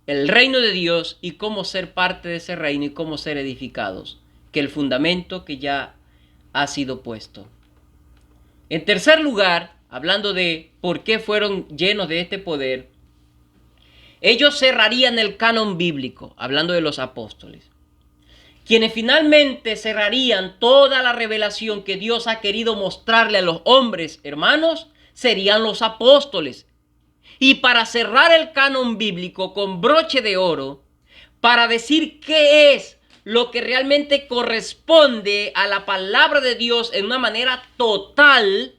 el reino de Dios y cómo ser parte de ese reino y cómo ser edificados, que el fundamento que ya ha sido puesto. En tercer lugar, hablando de por qué fueron llenos de este poder, ellos cerrarían el canon bíblico, hablando de los apóstoles. Quienes finalmente cerrarían toda la revelación que Dios ha querido mostrarle a los hombres, hermanos, serían los apóstoles. Y para cerrar el canon bíblico con broche de oro, para decir qué es lo que realmente corresponde a la palabra de Dios en una manera total,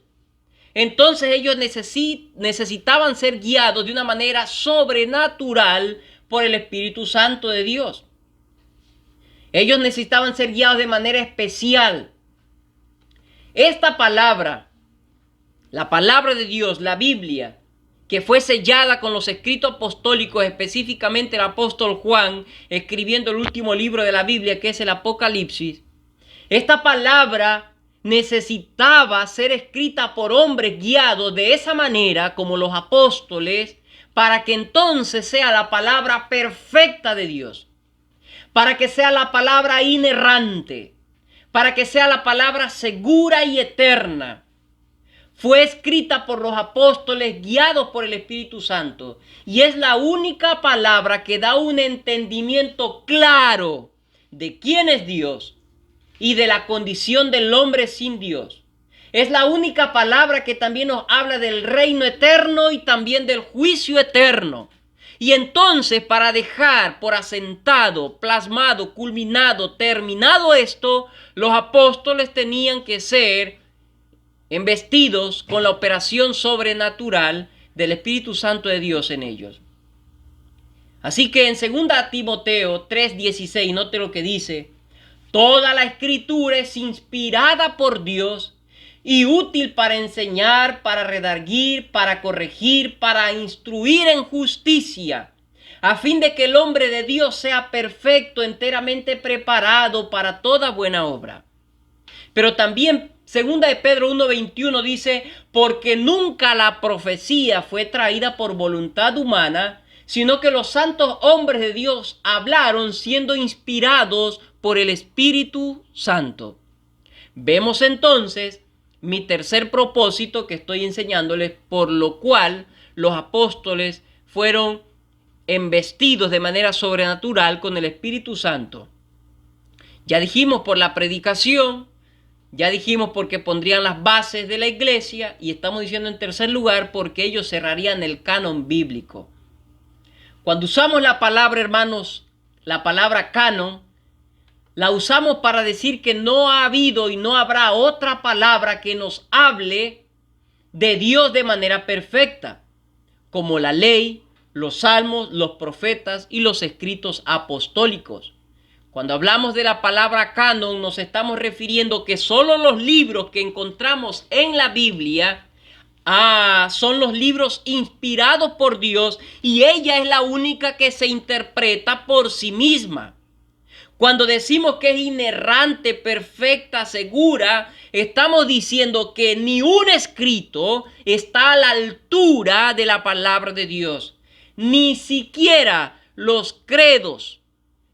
entonces ellos necesitaban ser guiados de una manera sobrenatural por el Espíritu Santo de Dios. Ellos necesitaban ser guiados de manera especial. Esta palabra, la palabra de Dios, la Biblia, que fue sellada con los escritos apostólicos, específicamente el apóstol Juan, escribiendo el último libro de la Biblia, que es el Apocalipsis. Esta palabra necesitaba ser escrita por hombres guiados de esa manera, como los apóstoles, para que entonces sea la palabra perfecta de Dios, para que sea la palabra inerrante, para que sea la palabra segura y eterna. Fue escrita por los apóstoles guiados por el Espíritu Santo y es la única palabra que da un entendimiento claro de quién es Dios y de la condición del hombre sin Dios. Es la única palabra que también nos habla del reino eterno y también del juicio eterno. Y entonces, para dejar por asentado, plasmado, culminado, terminado esto, los apóstoles tenían que ser embestidos con la operación sobrenatural del Espíritu Santo de Dios en ellos. Así que en 2 Timoteo 3:16, note lo que dice: toda la escritura es inspirada por Dios y útil para enseñar, para redarguir, para corregir, para instruir en justicia, a fin de que el hombre de Dios sea perfecto, enteramente preparado para toda buena obra. Pero también 2 de Pedro 1:21 dice: porque nunca la profecía fue traída por voluntad humana, sino que los santos hombres de Dios hablaron siendo inspirados por el Espíritu Santo. Vemos entonces mi tercer propósito que estoy enseñándoles, por lo cual los apóstoles fueron embestidos de manera sobrenatural con el Espíritu Santo. Ya dijimos por la predicación, ya dijimos porque pondrían las bases de la iglesia, y estamos diciendo en tercer lugar porque ellos cerrarían el canon bíblico. Cuando usamos la palabra, hermanos, la palabra canon, la usamos para decir que no ha habido y no habrá otra palabra que nos hable de Dios de manera perfecta, como la ley, los salmos, los profetas y los escritos apostólicos. Cuando hablamos de la palabra canon, nos estamos refiriendo que solo los libros que encontramos en la Biblia son los libros inspirados por Dios, y ella es la única que se interpreta por sí misma. Cuando decimos que es inerrante, perfecta, segura, estamos diciendo que ni un escrito está a la altura de la palabra de Dios. Ni siquiera los credos,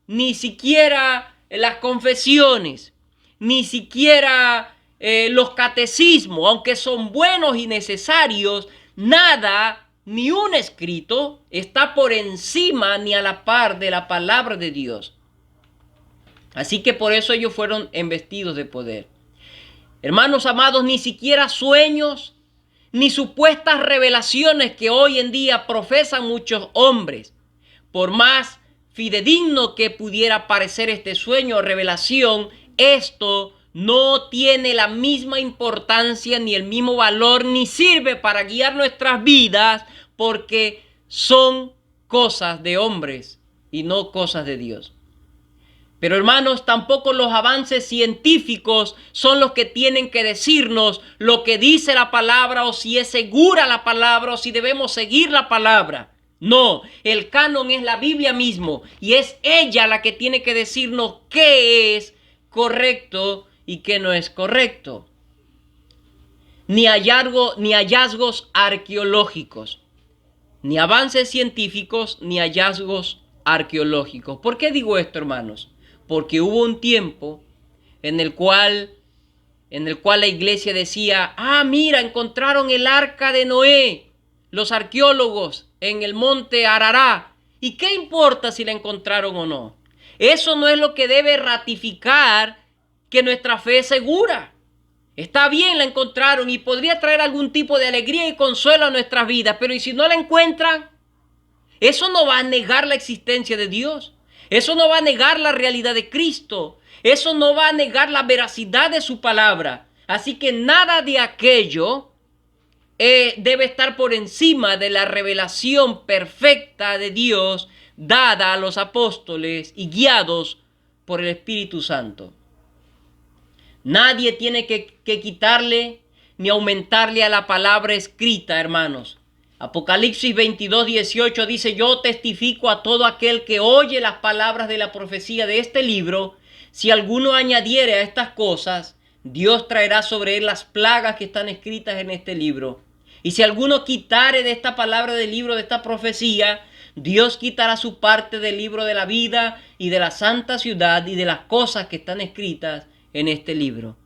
ni siquiera las confesiones, ni siquiera los catecismos, aunque son buenos y necesarios, nada, ni un escrito está por encima ni a la par de la palabra de Dios. Así que por eso ellos fueron investidos de poder. Hermanos amados, ni siquiera sueños, ni supuestas revelaciones que hoy en día profesan muchos hombres, por más fidedigno que pudiera parecer este sueño o revelación, esto no tiene la misma importancia ni el mismo valor, ni sirve para guiar nuestras vidas, porque son cosas de hombres y no cosas de Dios. Pero hermanos, tampoco los avances científicos son los que tienen que decirnos lo que dice la palabra, o si es segura la palabra, o si debemos seguir la palabra. No, el canon es la Biblia mismo, y es ella la que tiene que decirnos qué es correcto y qué no es correcto. Ni hallazgos arqueológicos, ni avances científicos, ni hallazgos arqueológicos. ¿Por qué digo esto, hermanos? Porque hubo un tiempo en el cual la iglesia decía: mira, encontraron el arca de Noé, los arqueólogos, en el monte Arará. ¿Y qué importa si la encontraron o no? Eso no es lo que debe ratificar que nuestra fe es segura. Está bien, la encontraron y podría traer algún tipo de alegría y consuelo a nuestras vidas, pero ¿y si no la encuentran? Eso no va a negar la existencia de Dios. Eso no va a negar la realidad de Cristo. Eso no va a negar la veracidad de su palabra. Así que nada de aquello debe estar por encima de la revelación perfecta de Dios dada a los apóstoles y guiados por el Espíritu Santo. Nadie tiene que quitarle ni aumentarle a la palabra escrita, hermanos. Apocalipsis 22:18 dice: yo testifico a todo aquel que oye las palabras de la profecía de este libro. Si alguno añadiere a estas cosas, Dios traerá sobre él las plagas que están escritas en este libro. Y si alguno quitare de esta palabra del libro de esta profecía, Dios quitará su parte del libro de la vida y de la santa ciudad y de las cosas que están escritas en este libro.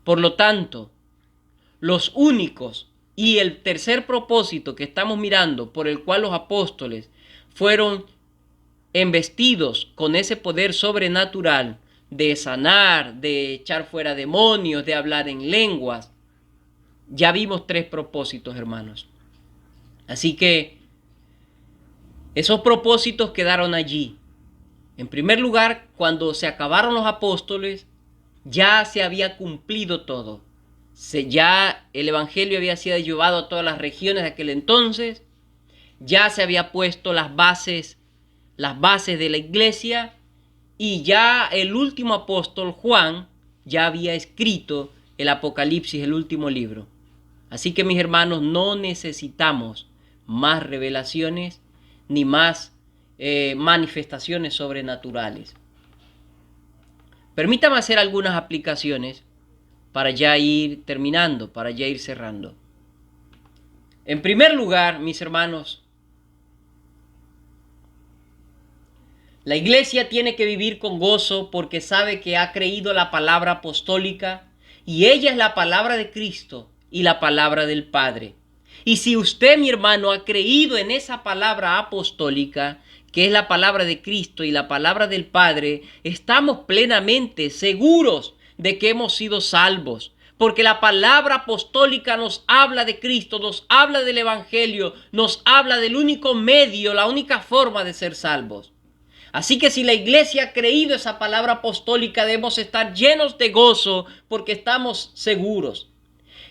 Por lo tanto, los únicos y el tercer propósito que estamos mirando, por el cual los apóstoles fueron embestidos con ese poder sobrenatural de sanar, de echar fuera demonios, de hablar en lenguas, ya vimos tres propósitos, hermanos. Así que esos propósitos quedaron allí. En primer lugar, cuando se acabaron los apóstoles, ya se había cumplido todo. Ya el evangelio había sido llevado a todas las regiones de aquel entonces. Ya se había puesto las bases de la iglesia, y ya el último apóstol, Juan, ya había escrito el Apocalipsis, el último libro. Así que, mis hermanos, no necesitamos más revelaciones ni más manifestaciones sobrenaturales. Permítame hacer algunas aplicaciones para ya ir terminando, para ya ir cerrando. En primer lugar, mis hermanos, la iglesia tiene que vivir con gozo porque sabe que ha creído la palabra apostólica, y ella es la palabra de Cristo y la palabra del Padre. Y si usted, mi hermano, ha creído en esa palabra apostólica, que es la palabra de Cristo y la palabra del Padre, estamos plenamente seguros de que hemos sido salvos. Porque la palabra apostólica nos habla de Cristo, nos habla del Evangelio, nos habla del único medio, la única forma de ser salvos. Así que si la iglesia ha creído esa palabra apostólica, debemos estar llenos de gozo porque estamos seguros.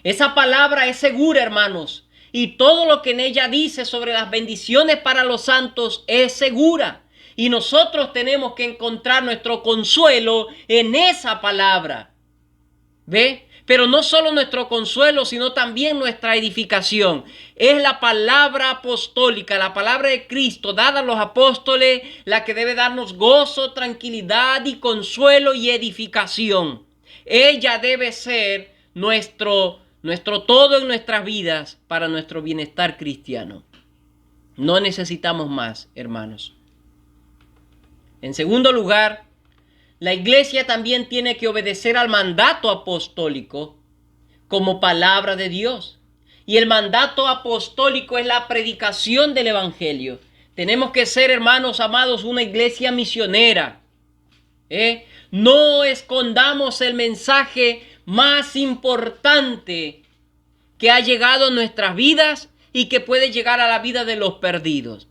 Esa palabra es segura, hermanos, y todo lo que en ella dice sobre las bendiciones para los santos es segura. Y nosotros tenemos que encontrar nuestro consuelo en esa palabra. ¿Ve? Pero no solo nuestro consuelo, sino también nuestra edificación. Es la palabra apostólica, la palabra de Cristo dada a los apóstoles, la que debe darnos gozo, tranquilidad y consuelo y edificación. Ella debe ser nuestro todo en nuestras vidas para nuestro bienestar cristiano. No necesitamos más, hermanos. En segundo lugar, la iglesia también tiene que obedecer al mandato apostólico como palabra de Dios. Y el mandato apostólico es la predicación del evangelio. Tenemos que ser, hermanos amados, una iglesia misionera. No escondamos el mensaje más importante que ha llegado a nuestras vidas y que puede llegar a la vida de los perdidos.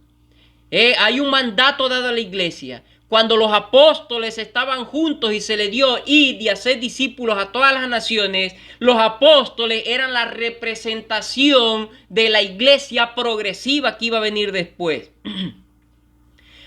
Hay un mandato dado a la iglesia. Cuando los apóstoles estaban juntos y se les dio ir y hacer discípulos a todas las naciones, los apóstoles eran la representación de la iglesia progresiva que iba a venir después.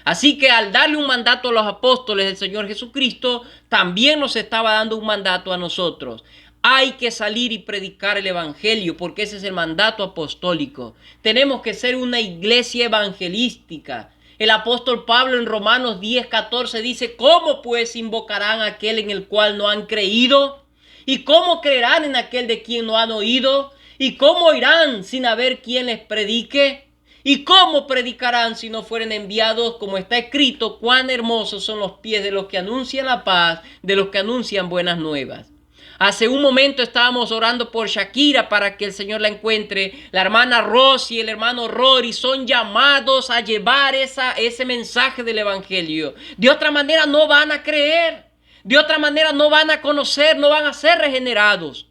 Así que al darle un mandato a los apóstoles del Señor Jesucristo, también nos estaba dando un mandato a nosotros. Hay que salir y predicar el evangelio porque ese es el mandato apostólico. Tenemos que ser una iglesia evangelística. El apóstol Pablo en Romanos 10:14 dice: ¿cómo pues invocarán a aquel en el cual no han creído? ¿Y cómo creerán en aquel de quien no han oído? ¿Y cómo oirán sin haber quien les predique? ¿Y cómo predicarán si no fueren enviados? Como está escrito: cuán hermosos son los pies de los que anuncian la paz, de los que anuncian buenas nuevas. Hace un momento estábamos orando por Shakira para que el Señor la encuentre. La hermana Rosy y el hermano Rory son llamados a llevar ese mensaje del evangelio. De otra manera no van a creer. De otra manera no van a conocer, no van a ser regenerados.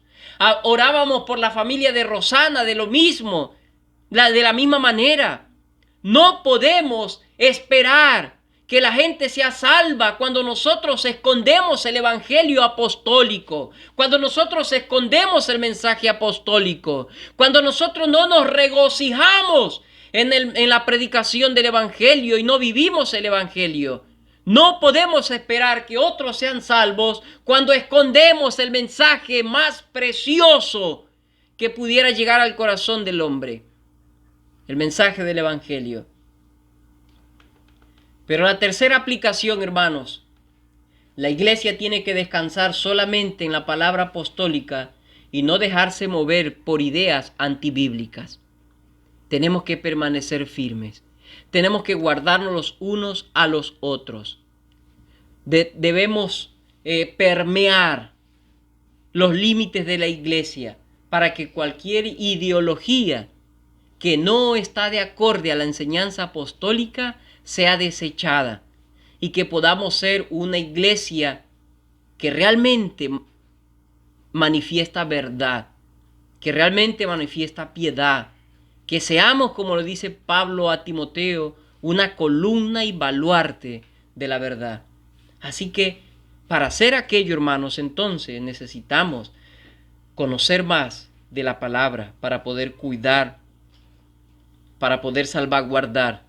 Orábamos por la familia de Rosana, de lo mismo, de la misma manera. No podemos esperar que la gente sea salva cuando nosotros escondemos el evangelio apostólico, cuando nosotros escondemos el mensaje apostólico, cuando nosotros no nos regocijamos en la predicación del evangelio y no vivimos el evangelio. No podemos esperar que otros sean salvos cuando escondemos el mensaje más precioso que pudiera llegar al corazón del hombre, el mensaje del evangelio. Pero la tercera aplicación, hermanos, la iglesia tiene que descansar solamente en la palabra apostólica y no dejarse mover por ideas antibíblicas. Tenemos que permanecer firmes. Tenemos que guardarnos los unos a los otros. Debemos permear los límites de la iglesia para que cualquier ideología que no está de acorde a la enseñanza apostólica sea desechada y que podamos ser una iglesia que realmente manifiesta verdad, que realmente manifiesta piedad, que seamos, como lo dice Pablo a Timoteo, una columna y baluarte de la verdad. Así que para hacer aquello, hermanos, entonces necesitamos conocer más de la palabra para poder cuidar, para poder salvaguardar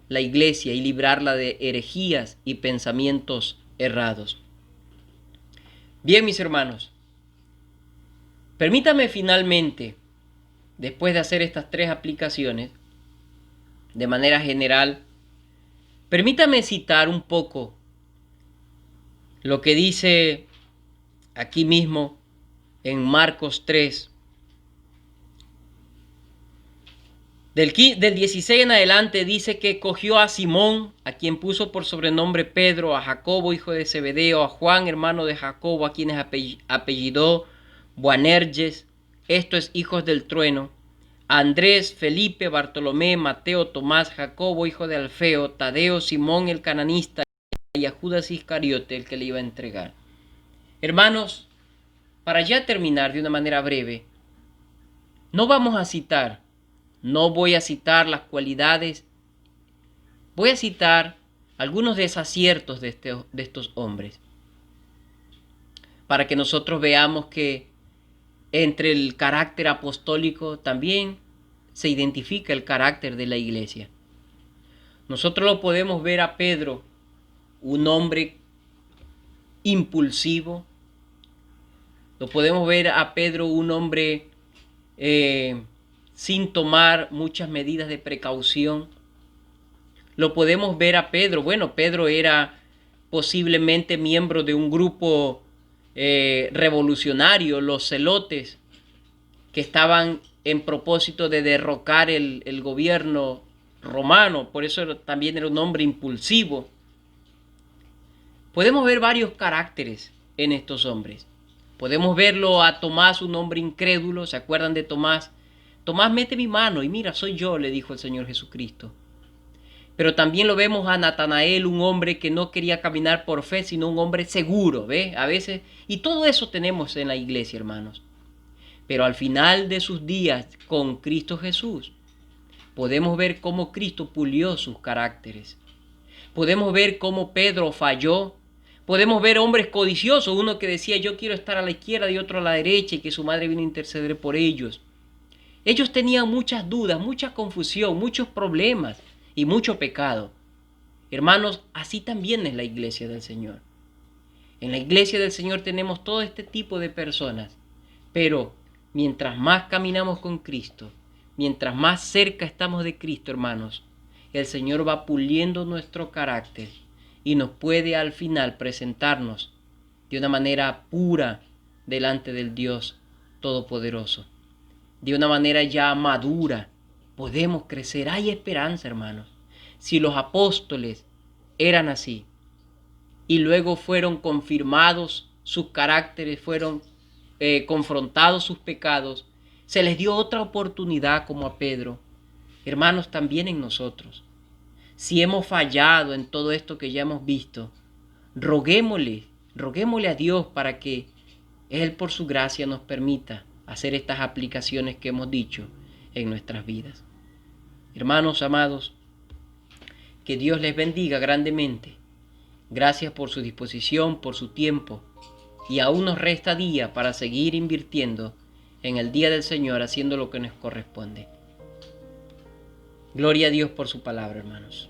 la iglesia y librarla de herejías y pensamientos errados. Bien, mis hermanos, permítame finalmente, después de hacer estas tres aplicaciones, de manera general, permítame citar un poco lo que dice aquí mismo en Marcos 3, Del 16 en adelante dice que cogió a Simón, a quien puso por sobrenombre Pedro, a Jacobo, hijo de Zebedeo, a Juan, hermano de Jacobo, a quienes apellidó Boanerges, esto es hijos del trueno, a Andrés, Felipe, Bartolomé, Mateo, Tomás, Jacobo, hijo de Alfeo, Tadeo, Simón el cananista y a Judas Iscariote, el que le iba a entregar. Hermanos, para ya terminar de una manera breve, no voy a citar las cualidades, voy a citar algunos desaciertos de estos hombres, para que nosotros veamos que entre el carácter apostólico también se identifica el carácter de la iglesia. Nosotros lo podemos ver a Pedro, un hombre impulsivo. Lo podemos ver a Pedro, un hombre sin tomar muchas medidas de precaución. Lo podemos ver a Pedro. Bueno, Pedro era posiblemente miembro de un grupo revolucionario, los celotes, que estaban en propósito de derrocar el gobierno romano. Por eso también era un hombre impulsivo. Podemos ver varios caracteres en estos hombres. Podemos verlo a Tomás, un hombre incrédulo. ¿Se acuerdan de Tomás? Tomás, mete mi mano y mira, soy yo, le dijo el Señor Jesucristo. Pero también lo vemos a Natanael, un hombre que no quería caminar por fe, sino un hombre seguro, ¿ves? A veces, y todo eso tenemos en la iglesia, hermanos. Pero al final de sus días con Cristo Jesús, podemos ver cómo Cristo pulió sus caracteres. Podemos ver cómo Pedro falló. Podemos ver hombres codiciosos, uno que decía yo quiero estar a la izquierda y otro a la derecha y que su madre vino a interceder por ellos. Ellos tenían muchas dudas, mucha confusión, muchos problemas y mucho pecado. Hermanos, así también es la iglesia del Señor. En la iglesia del Señor tenemos todo este tipo de personas, pero mientras más caminamos con Cristo, mientras más cerca estamos de Cristo, hermanos, el Señor va puliendo nuestro carácter y nos puede al final presentarnos de una manera pura delante del Dios Todopoderoso. De una manera ya madura, podemos crecer. Hay esperanza, hermanos. Si los apóstoles eran así y luego fueron confirmados sus caracteres, fueron confrontados sus pecados, se les dio otra oportunidad como a Pedro. Hermanos, también en nosotros. Si hemos fallado en todo esto que ya hemos visto, roguémosle a Dios para que Él por su gracia nos permita hacer estas aplicaciones que hemos dicho en nuestras vidas. Hermanos amados, que Dios les bendiga grandemente. Gracias por su disposición, por su tiempo. Y aún nos resta día para seguir invirtiendo en el día del Señor, haciendo lo que nos corresponde. Gloria a Dios por su palabra, hermanos.